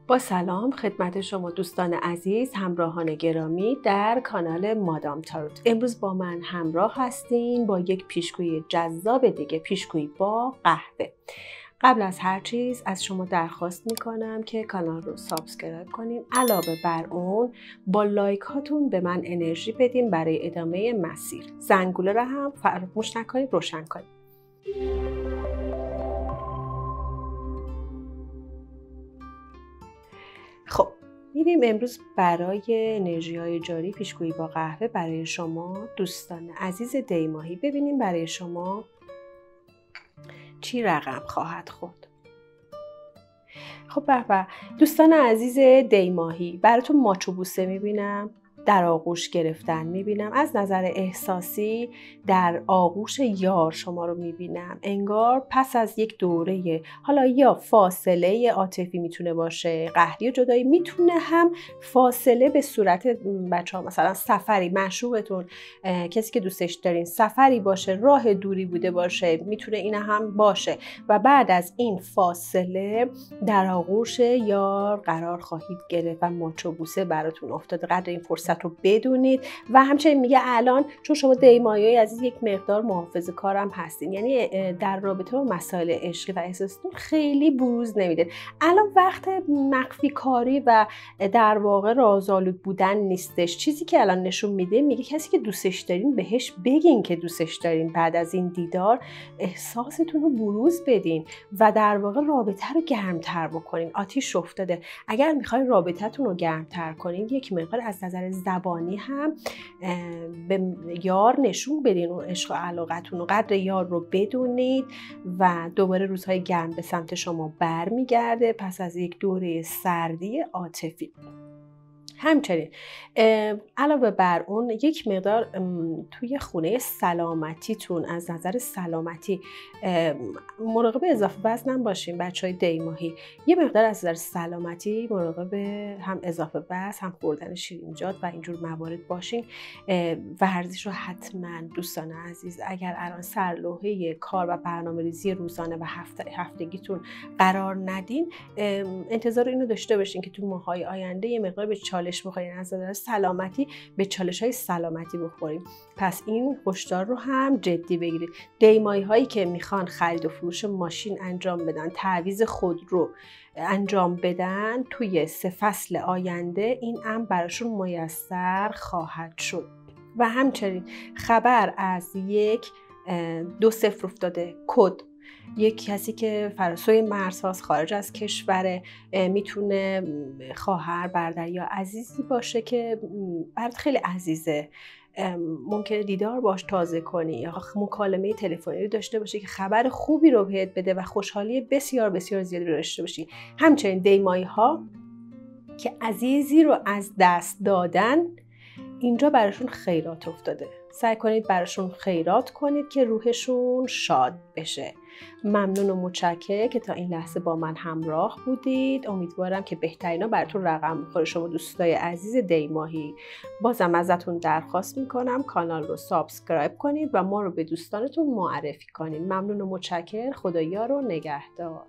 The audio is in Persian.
با سلام خدمت شما دوستان عزیز، همراهان گرامی در کانال مادام تاروت. امروز با من همراه هستین با یک پیشگویی جذاب دیگه، پیشگویی با قهوه. قبل از هر چیز از شما درخواست میکنم که کانال رو سابسکرایب کنین. علاوه بر اون با لایک هاتون به من انرژی بدین برای ادامه مسیر. زنگوله رو هم فراموش نکنید روشن کنید. خب میریم امروز برای انرژی های جاری پیشگویی با قهوه برای شما دوستان عزیز دی ماهی. ببینیم برای شما چی رقم خواهد خورد. خب به دوستان عزیز دی ماهی، براتون ماچ و بوسه میبینم، در آغوش گرفتن میبینم، از نظر احساسی در آغوش یار شما رو میبینم. انگار پس از یک دوره، حالا یا فاصله عاطفی میتونه باشه، قهری و جدایی، میتونه هم فاصله به صورت بچه‌ها مثلا سفری، معشوقتون، کسی که دوستش دارین سفری باشه، راه دوری بوده باشه، میتونه این هم باشه و بعد از این فاصله در آغوش یار قرار خواهید گرفت و ماچ و بوسه براتون افتاده. قدر این فرصت رو بدونید. و همچنین میگه الان چون شما دی ماهی عزیز یک مقدار محافظه‌کارم هستین، یعنی در رابطه با مسائل عشقی و احساسیتون خیلی بروز نمیدین. الان وقت مخفی کاری و در واقع رازآلود بودن نیستش. چیزی که الان نشون میده، میگه کسی که دوستش دارین بهش بگین که دوستش دارین. بعد از این دیدار احساستون رو بروز بدین و در واقع رابطه رو گرمتر بکنین. آتیش افتاده. اگر میخواین رابطتون رو گرمتر کنین، یک مقدار از نظر زبانی هم به یار نشون بدین اون عشق و علاقتون و قدر یار رو بدونید و دوباره روزهای گرم به سمت شما برمیگرده پس از یک دوره سردی عاطفی. همچنین علاوه بر اون یک مقدار توی خونه سلامتیتون از نظر سلامتی مراقب اضافه وزن باشین بچهای دی ماهی. یه مقدار از نظر سلامتی مراقب هم اضافه وزن، هم خوردن شیرینیجات و اینجور موارد باشین. ورزش رو حتما دوستان عزیز، اگر الان سرلوحه کار و برنامه‌ریزی روزانه و هفتگیتون قرار ندین، انتظار اینو داشته باشین که تو ماه‌های آینده یه مقدار به چالش بخورین، از نظر سلامتی به چالش‌های سلامتی بخوریم. پس این هشدار رو هم جدی بگیرید. دی ماهی هایی که میخوان خرید و فروش ماشین انجام بدن، تعویض خودرو انجام بدن، توی 3 فصل آینده این امر براشون میسر خواهد شد. و همچنین خبر از یک 20 افتاده کد، یک کسی که فراسوی مرزهاست، خارج از کشور، میتونه خواهر، برادر یا عزیزی باشه که برات خیلی عزیزه، ممکنه دیدار باش تازه کنی یا مکالمه تلفنی رو داشته باشی که خبر خوبی رو بهت بده و خوشحالی بسیار بسیار زیادی رو داشته باشی. همچنین دی ماهی ها که عزیزی رو از دست دادن، اینجا براشون خیرات افتاده. سعی کنید براشون خیرات کنید که روحشون شاد بشه. ممنون و متشکرم که تا این لحظه با من همراه بودید. امیدوارم که بهترینا براتون رقم بخوره شما دوستای عزیز دی ماهی. بازم ازتون درخواست میکنم کانال رو سابسکرایب کنید و ما رو به دوستانتون معرفی کنید. ممنون و متشکرم. خدایا رو نگهدار.